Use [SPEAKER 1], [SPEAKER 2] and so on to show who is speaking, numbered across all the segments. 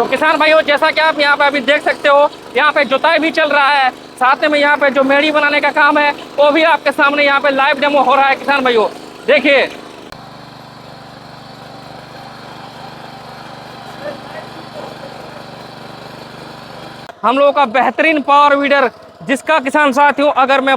[SPEAKER 1] तो किसान भाइयों, जैसा कि आप यहाँ पे अभी देख सकते हो, यहाँ पे जुताई भी चल रहा है, साथ में यहाँ पे जो मेड़ी बनाने का काम है वो भी आपके सामने यहाँ पे लाइव डेमो हो रहा है। किसान भाइयों देखिए, हम लोगों का बेहतरीन पावर वीडर, जिसका किसान साथियों अगर मैं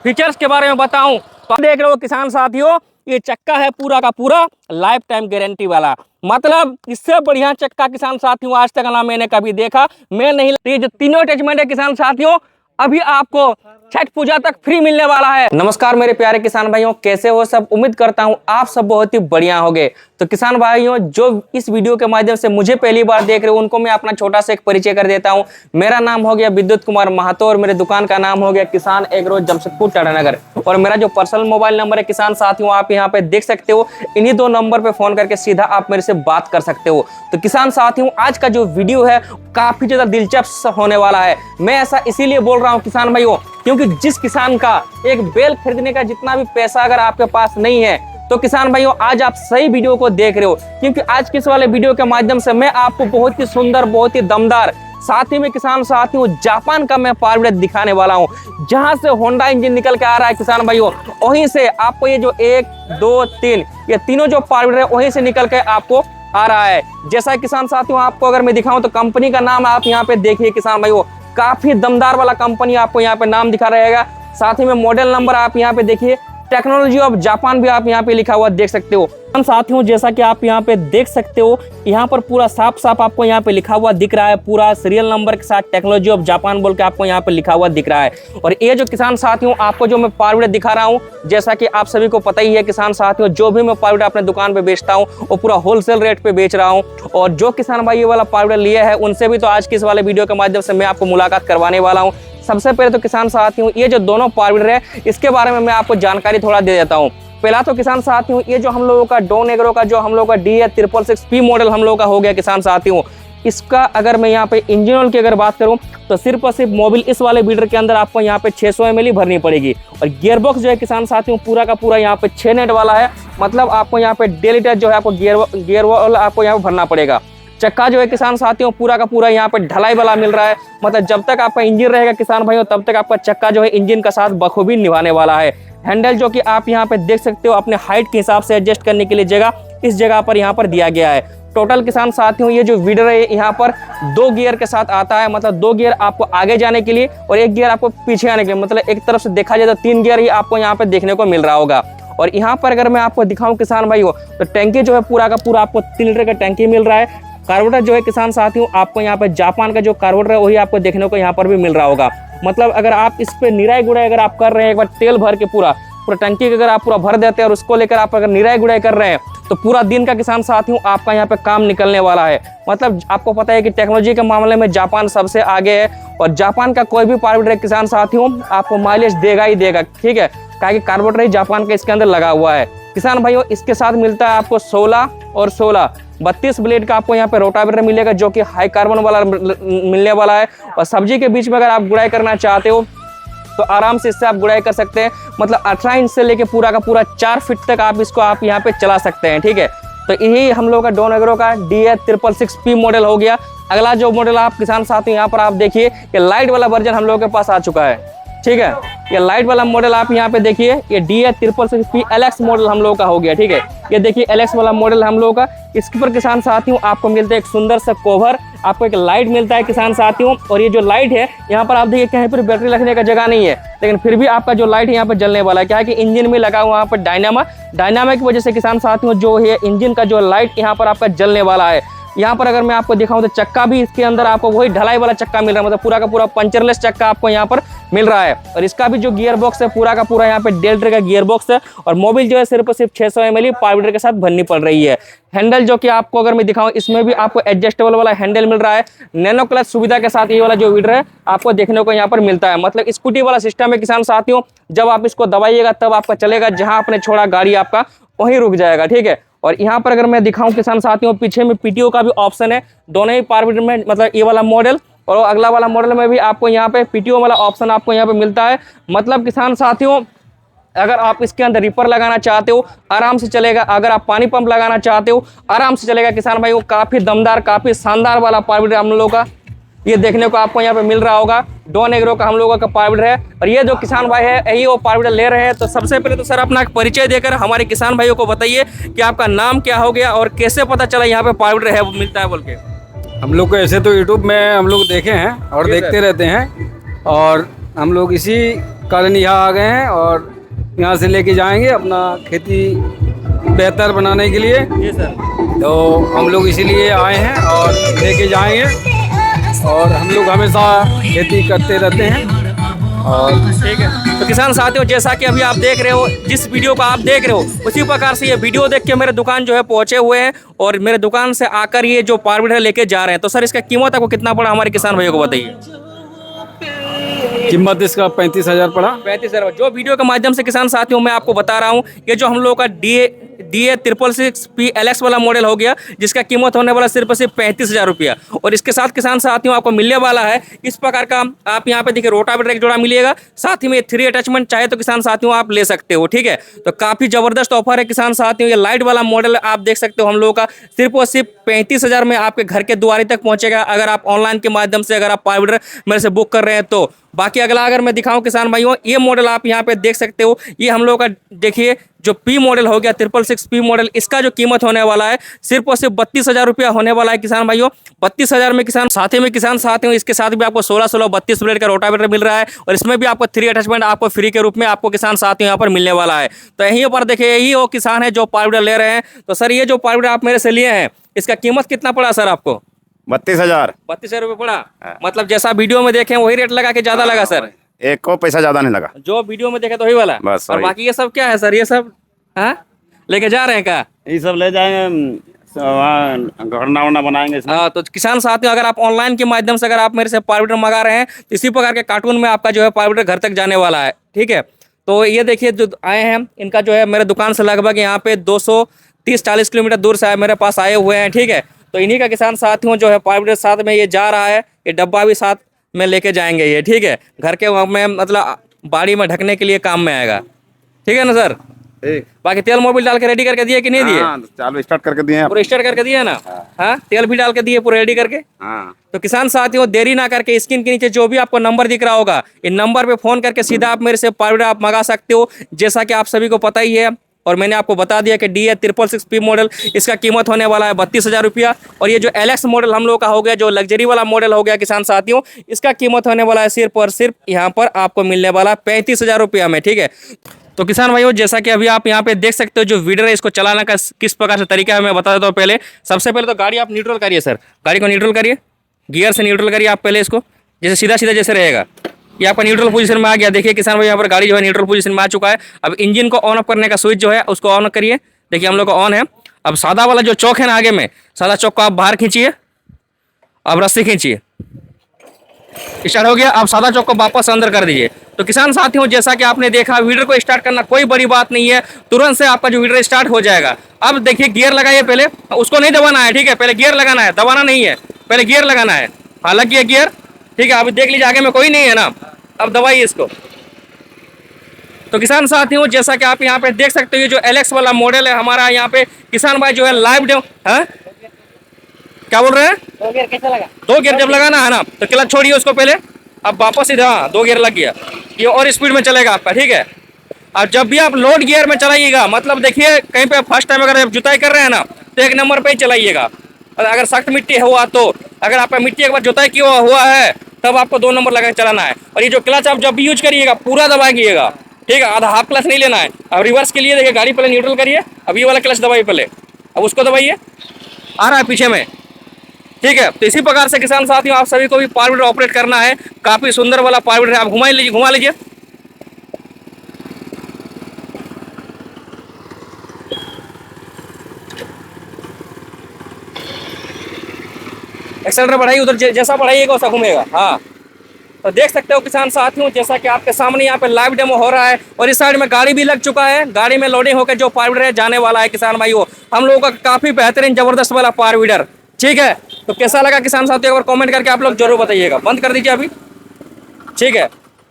[SPEAKER 1] फीचर्स के बारे में बताऊं तो आप देख रहे हो किसान साथियों, ये चक्का है पूरा का पूरा लाइफ टाइम गारंटी वाला। मतलब इससे बढ़िया चक्का किसान साथियों आज तक ना मैंने कभी देखा, मैं नहीं। ये जो तीनों अटैचमेंट है किसान साथियों, अभी आपको छठ पूजा तक फ्री मिलने वाला है। नमस्कार मेरे प्यारे किसान भाइयों, कैसे हो सब? उम्मीद करता हूं आप सब बहुत ही बढ़िया होंगे। तो किसान भाइयों, जो इस वीडियो के माध्यम से मुझे पहली बार देख रहे हो उनको मैं अपना छोटा सा एक परिचय कर देता हूं। मेरा नाम हो गया विद्युत कुमार महतो और मेरे दुकान का नाम हो गया किसान एग्रो जमशेदपुर टाटानगर। और मेरा जो पर्सनल मोबाइल नंबर है किसान साथियों, आप यहाँ पे देख सकते हो। इन्हीं दो नंबर पे फोन करके सीधा आप मेरे से बात कर सकते हो। तो किसान साथियों, आज का जो वीडियो है काफी ज्यादा दिलचस्प होने वाला है। मैं ऐसा इसीलिए बोल रहा हूँ किसान भाइयों, क्योंकि जिस किसान का एक बैल खरीदने का जितना भी पैसा अगर आपके पास नहीं है, तो किसान भाइयों आज आप सही वीडियो को देख रहे हो। क्योंकि आज के इस वाले वीडियो के माध्यम से मैं आपको बहुत ही सुंदर, बहुत ही दमदार, साथ ही में किसान साथियों जापान का मैं पावर वीडर दिखाने वाला हूं, जहां से होंडा इंजन निकल के आ रहा है किसान भाइयों, वहीं से आपको ये जो 1 2 3 ये तीनों जो पावर वीडर है वहीं से निकल के आपको आ रहा है। जैसा किसान साथियों आपको अगर मैं दिखाऊं तो कंपनी का नाम आप यहाँ पे देखिए किसान भाइयों, काफी दमदार वाला कंपनी आपको यहाँ पे नाम दिखा रहेगा। साथ ही में मॉडल नंबर आप यहाँ पे देखिए, टेक्नोलॉजी ऑफ जापान भी आप यहाँ पे लिखा हुआ देख सकते हो। साथियों जैसा कि आप यहाँ पे देख सकते हो, यहाँ पर पूरा साफ साफ आपको यहाँ पे लिखा हुआ दिख रहा है, पूरा सीरियल नंबर के साथ टेक्नोलॉजी ऑफ जापान बोल के आपको यहाँ पे लिखा हुआ दिख रहा है। और ये जो किसान साथियों आपको जो मैं पावर वीडर दिखा रहा हूँ, जैसा कि आप सभी को पता ही है किसान साथियों, जो भी मैं पावर वीडर अपने दुकान पे बेचता हूँ वो पूरा होलसेल रेट पे बेच रहा हूँ। और जो किसान भाई ये वाला पावर वीडर लिए है उनसे भी तो आज की इस वाले वीडियो के माध्यम से मैं आपको मुलाकात करवाने वाला हूँ। सबसे पहले तो किसान साथियों, ये जो दोनों पावर वीडर है इसके बारे में मैं आपको जानकारी थोड़ा दे देता हूँ। पहला तो किसान साथियों, ये जो हम लोगों का डॉन एग्रो का जो हम लोगों का DA666P मॉडल हम लोगों का हो गया किसान साथियों, इसका अगर मैं यहाँ पे इंजन ऑयल की अगर बात करूँ तो सिर्फ और सिर्फ मोबिल इस वाले वीडर के अंदर आपको यहाँ पे 600 ml भरनी पड़ेगी। और गियर बॉक्स जो है किसान साथियों पूरा का पूरा यहाँ पे 6 नेट वाला है, मतलब आपको यहाँ पे 1.5 लीटर जो है आपको गियर ऑयल आपको यहाँ पे भरना पड़ेगा। चक्का जो है किसान साथियों पूरा का पूरा यहाँ पे ढलाई वाला मिल रहा है, मतलब जब तक आपका इंजन रहेगा किसान भाइयों तब तक आपका चक्का जो है इंजन का साथ बखूबी निभाने वाला है। हैंडल जो कि आप यहाँ पे देख सकते हो अपने हाइट के हिसाब से एडजस्ट करने के लिए जगह इस जगह पर यहाँ पर दिया गया है। टोटल किसान साथियों ये जो वीडर है यहाँ पर 2 गियर के साथ आता है, मतलब 2 गियर आपको आगे जाने के लिए और 1 गियर आपको पीछे आने के लिए, मतलब एक तरफ से देखा जाए तो 3 गियर ही आपको यहाँ पे देखने को मिल रहा होगा। और यहाँ पर अगर मैं आपको दिखाऊं किसान भाइयों तो टैंकी जो है पूरा का पूरा आपको 3 लीटर का टैंकी मिल रहा है। कार्बोरेटर जो है किसान साथियों आपको यहाँ पे जापान का जो कार्बोरेटर है वही आपको देखने को यहाँ पर भी मिल रहा होगा। मतलब अगर आप इस पे निराई गुड़ाई अगर आप कर रहे हैं, एक बार तेल भर के पूरा टंकी अगर आप पूरा भर देते हैं और उसको लेकर आप अगर निराई गुड़ाई कर रहे हैं तो पूरा दिन का किसान साथियों आपका यहाँ पे काम निकलने वाला है। मतलब आपको पता है कि टेक्नोलॉजी के मामले में जापान सबसे आगे है और जापान का कोई भी पावर वीडर किसान साथियों आपको माइलेज देगा ही देगा, ठीक है, क्या कि कार्बोरेटर ही जापान का इसके अंदर लगा हुआ है। किसान भाइयों इसके साथ मिलता है आपको 16 और 16 32 ब्लेड का आपको यहाँ पे रोटावेटर मिलेगा, जो कि हाई कार्बन वाला मिलने वाला है। और सब्जी के बीच में अगर आप गुड़ाई करना चाहते हो तो आराम से इससे आप गुड़ाई कर सकते हैं। मतलब 18 इंच से लेके पूरा का पूरा 4 फीट तक आप इसको आप यहाँ पे चला सकते हैं, ठीक है। तो यही हम लोग का डॉन एग्रो का DA666P मॉडल हो गया। अगला जो मॉडल आप किसान साथियों यहाँ पर आप देखिए, ये लाइट वाला वर्जन हम लोगों के पास आ चुका है, ठीक है। ये लाइट वाला मॉडल आप यहाँ पे देखिए, ये DA666P LX मॉडल हम लोगों का हो गया, ठीक है। ये देखिए LX वाला मॉडल हम लोगों का। इसके ऊपर किसान साथियों आपको मिलता है एक सुंदर सा कवर, आपको एक लाइट मिलता है किसान साथियों। और ये जो लाइट है यहाँ पर आप देखिए कहीं पर बैटरी रखने का जगह नहीं है, लेकिन फिर भी आपका जो लाइट है यहाँ पर जलने वाला है। क्या है कि इंजन में लगा हुआ यहाँ पर डायनामा की वजह से किसान साथियों जो है इंजन का जो लाइट यहाँ पर आपका जलने वाला है। यहाँ पर अगर मैं आपको दिखाऊं तो चक्का भी इसके अंदर आपको वही ढलाई वाला चक्का मिल रहा है, मतलब पूरा का पूरा पंचरलेस चक्का आपको यहाँ पर मिल रहा है। और इसका भी जो गियर बॉक्स है पूरा का पूरा यहाँ पे 1.5 लीटर का गियर बॉक्स है। और मोबिल जो है सिर्फ 600 ml पावर वीडर के साथ भरनी पड़ रही है। हैंडल जो कि आपको अगर मैं दिखाऊं इसमें भी आपको एडजस्टेबल वाला हैंडल मिल रहा है। नैनो क्लच सुविधा के साथ ये वाला जो वीडर है आपको देखने को यहाँ पर मिलता है। मतलब स्कूटी वाला सिस्टम है किसान साथियों, जब आप इसको दबाइएगा तब आपका चलेगा, जहां आपने छोड़ा गाड़ी आपका वहीं रुक जाएगा, ठीक है। और यहाँ पर अगर मैं दिखाऊं किसान साथियों पीछे में PTO का भी ऑप्शन है दोनों ही पावर वीडर में, मतलब ये वाला मॉडल और अगला वाला मॉडल में भी आपको यहाँ पे PTO वाला ऑप्शन आपको यहाँ पे मिलता है। मतलब किसान साथियों अगर आप इसके अंदर रिपर लगाना चाहते हो आराम से चलेगा। अगर आप पानी पंप लगाना चाहते हो आराम से चलेगा किसान भाई। वो काफ़ी दमदार काफ़ी शानदार वाला पावर वीडर हम लोगों का ये देखने को आपको यहाँ पे मिल रहा होगा। डॉन एग्रो का हम लोगों का पावर वीडर है और ये जो किसान भाई है यही वो पावर वीडर ले रहे हैं। तो सबसे पहले तो सर अपना परिचय देकर हमारे किसान भाइयों को बताइए कि आपका नाम क्या हो गया और कैसे पता चला यहाँ पे पावर वीडर है वो मिलता है बोल के।
[SPEAKER 2] हम लोग को ऐसे तो यूट्यूब में हम लोग देखे हैं और देखते रहते हैं और हम लोग इसी कारण यहाँ आ गए हैं और यहाँ से लेके जाएंगे अपना खेती बेहतर बनाने के लिए।
[SPEAKER 1] जी सर।
[SPEAKER 2] तो हम लोग इसीलिए आए हैं और लेके जाएंगे और हम लोग हमेशा खेती करते रहते हैं। और
[SPEAKER 1] ठीक है तो किसान साथियों जैसा कि अभी आप देख रहे हो जिस वीडियो को आप देख रहे हो उसी प्रकार से ये वीडियो देख के मेरे दुकान जो है पहुंचे हुए हैं और मेरे दुकान से आकर ये जो पावर वीडर लेके जा रहे हैं। तो सर इसका कीमत आपको कितना पड़ा हमारे किसान भाइयों को बताइए।
[SPEAKER 2] कीमत इसका 35,000 पड़ा।
[SPEAKER 1] 35,000। जो वीडियो के माध्यम से किसान साथियों मैं आपको बता रहा हूँ ये जो हम लोगों का DA 666P LX वाला मॉडल हो गया जिसका कीमत होने वाला सिर्फ 35,000 रुपया। और इसके साथ किसान साथियों आपको मिलने वाला है इस प्रकार का आप यहाँ पे देखिए रोटावेटर एक जोड़ा मिलेगा, साथ ही में 3 अटैचमेंट चाहे तो किसान साथियों आप ले सकते हो। ठीक है तो काफ़ी ज़बरदस्त ऑफर है किसान साथियों। ये लाइट वाला मॉडल आप देख सकते हो हम लोगों का सिर्फ और सिर्फ 35,000 में आपके घर के द्वारे तक पहुँचेगा अगर आप ऑनलाइन के माध्यम से अगर आप पावर वीडर मेरे से बुक कर रहे हैं तो। बाकी अगला अगर मैं दिखाऊं किसान भाइयों ये मॉडल आप यहाँ पे देख सकते हो ये हम लोग का देखिए जो P मॉडल हो गया 666P मॉडल इसका जो कीमत होने वाला है सिर्फ और सिर्फ 32,000 रुपया होने वाला है किसान भाइयों। 32,000 में किसान साथ में इसके साथ भी आपको 16 32 ब्लेड का रोटावेटर मिल रहा है और इसमें भी आपको 3 अटैचमेंट आपको फ्री के रूप में आपको किसान साथियों यहाँ पर मिलने वाला है। तो यहीं पर देखिए यही वो किसान है जो पावर वीडर ले रहे हैं। तो सर ये जो पावर वीडर आप मेरे से लिए हैं इसका कीमत कितना पड़ा सर आपको।
[SPEAKER 3] 32,000।
[SPEAKER 1] 32,000 रुपये पड़ा। मतलब जैसा वीडियो में देखें वही रेट लगा के ज्यादा लगा सर।
[SPEAKER 3] एक को पैसा ज्यादा नहीं लगा
[SPEAKER 1] जो वीडियो में देखे तो वही वाला
[SPEAKER 3] बस
[SPEAKER 1] और
[SPEAKER 3] वही।
[SPEAKER 1] बाकी ये सब क्या है सर ये सब हाँ लेके जा रहे हैं क्या।
[SPEAKER 3] ये सब ले जाएंगे वहाँ घरना वरना बनाएंगे इसमें।
[SPEAKER 1] हाँ तो किसान साथियों अगर आप ऑनलाइन के माध्यम से अगर आप मेरे से पावर वीडर मंगा रहे हैं तो इसी प्रकार के कार्टून में आपका जो है पावर वीडर घर तक जाने वाला है। ठीक है तो ये देखिए जो आए हैं इनका जो है मेरे दुकान से लगभग यहाँ पे 230-40 किलोमीटर दूर से मेरे पास आए हुए हैं। ठीक है तो इन्हीं का किसान साथियों जो है पावर वीडर साथ में ये जा रहा है ये डब्बा भी साथ में लेके जाएंगे ये। ठीक है घर के में मतलब बाड़ी में ढकने के लिए काम में आएगा। ठीक है ना सर।
[SPEAKER 3] ठीक।
[SPEAKER 1] बाकी तेल मोबिल डाल के रेडी करके दिए कि नहीं दिए।
[SPEAKER 3] हाँ, चालू स्टार्ट करके दिए हैं।
[SPEAKER 1] पूरे स्टार्ट करके दिए ना। हाँ तेल भी डाल के दिए पूरे रेडी करके।
[SPEAKER 3] हाँ
[SPEAKER 1] तो किसान साथियों देरी ना करके स्क्रीन के नीचे जो भी आपको नंबर दिख रहा होगा इन नंबर पे फोन करके सीधा आप मेरे से पावर वीडर आप मंगा सकते हो। जैसा कि आप सभी को पता ही है और मैंने आपको बता दिया कि DA 666P मॉडल इसका कीमत होने वाला है 32,000 रुपया। और ये जो LX मॉडल हम लोग का हो गया जो लग्जरी वाला मॉडल हो गया किसान साथियों इसका कीमत होने वाला है सिर्फ और सिर्फ यहाँ पर आपको मिलने वाला 35,000 रुपया में। ठीक है तो किसान भाइयों जैसा कि अभी आप यहाँ पे देख सकते हो जो वीडर है इसको चलाने का किस प्रकार से तरीका है मैं बता देता हूँ। पहले सबसे पहले तो गाड़ी आप न्यूट्रल करिए सर, गाड़ी को न्यूट्रल करिए, गियर से न्यूट्रल करिए आप पहले इसको जैसे सीधा सीधा जैसे रहेगा ये आपका न्यूट्रल पोजीशन में आ गया। देखिए किसान भाई यहाँ पर गाड़ी जो है न्यूट्रल पोजीशन में आ चुका है। अब इंजन को ऑन ऑफ करने का स्विच जो है उसको ऑन करिए। देखिए हम लोग का ऑन है। अब सादा वाला जो चौक है ना आगे में सादा चौक को आप बाहर खींचिए। अब रस्सी खींचिए स्टार्ट हो गया। अब सादा चौक को वापस अंदर कर दीजिए। तो किसान साथियों जैसा कि आपने देखा वीडर को स्टार्ट करना कोई बड़ी बात नहीं है, तुरंत से आपका जो वीडर स्टार्ट हो जाएगा। अब देखिए गियर लगाइए पहले, उसको नहीं दबाना है। ठीक है पहले गियर लगाना है, दबाना नहीं है, पहले गियर लगाना है। हाँ लग गया गियर। ठीक है अभी देख लीजिए आगे में कोई नहीं है ना, अब दबाइए इसको। तो किसान साथियों जैसा कि आप यहाँ पे देख सकते हो ये जो LX वाला मॉडल है हमारा यहाँ पे किसान भाई जो है लाइव डेमो है। क्या बोल रहे हैं
[SPEAKER 4] 2 गियर कैसा लगा।
[SPEAKER 1] 2 गियर जब लगाना है ना तो क्लच छोड़िए उसको पहले। अब वापस इधर 2 गियर लग गया ये और स्पीड में चलेगा आपका। ठीक है और जब भी आप लोड गियर में चलाइएगा मतलब देखिए कहीं पे फर्स्ट टाइम अगर जुताई कर रहे हैं ना तो 1 नंबर पे ही चलाइएगा। अगर सख्त मिट्टी हुआ तो अगर आपका मिट्टी एक बार जुताई किया हुआ है तब आपको 2 नंबर लगा के चलाना है। और ये जो क्लच आप जब भी यूज करिएगा पूरा दबाइएगा। ठीक है आधा हाफ क्लच नहीं लेना है। अब रिवर्स के लिए देखिए गाड़ी पहले न्यूट्रल करिए, अब ये वाला क्लच दबाइए पहले, अब उसको दबाइए आ रहा है पीछे में। ठीक है तो इसी प्रकार से किसान साथियों आप सभी को भी पावर वीडर ऑपरेट करना है। काफी सुंदर वाला पावर वीडर है। आप घुमा लीजिए एक्सेलरेटर बढ़ाइए, उधर जैसा बढ़ाइएगा वैसा घूमेगा। हाँ तो देख सकते हो किसान साथियों जैसा कि आपके सामने यहाँ पे लाइव डेमो हो रहा है और इस साइड में गाड़ी भी लग चुका है। गाड़ी में लोडिंग होकर जो पावर वीडर है जाने वाला है किसान भाइयों हम लोगों का काफी बेहतरीन जबरदस्त वाला पावर वीडर। ठीक है तो कैसा लगा किसान साथियों एक बार कमेंट करके आप लोग जरूर बताइएगा। बंद कर दीजिए अभी। ठीक है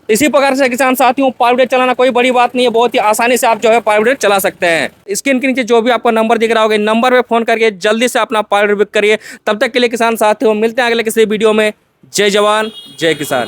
[SPEAKER 1] इसी प्रकार से किसान साथियों पावर वीडर चलाना कोई बड़ी बात नहीं है, बहुत ही आसानी से आप जो है पावर वीडर चला सकते हैं। स्क्रीन के नीचे जो भी आपको नंबर दिख रहा होगा, नंबर पे फोन करके जल्दी से अपना पावर वीडर बुक करिए। तब तक के लिए किसान साथियों मिलते हैं अगले किसी वीडियो में। जय जवान जय किसान।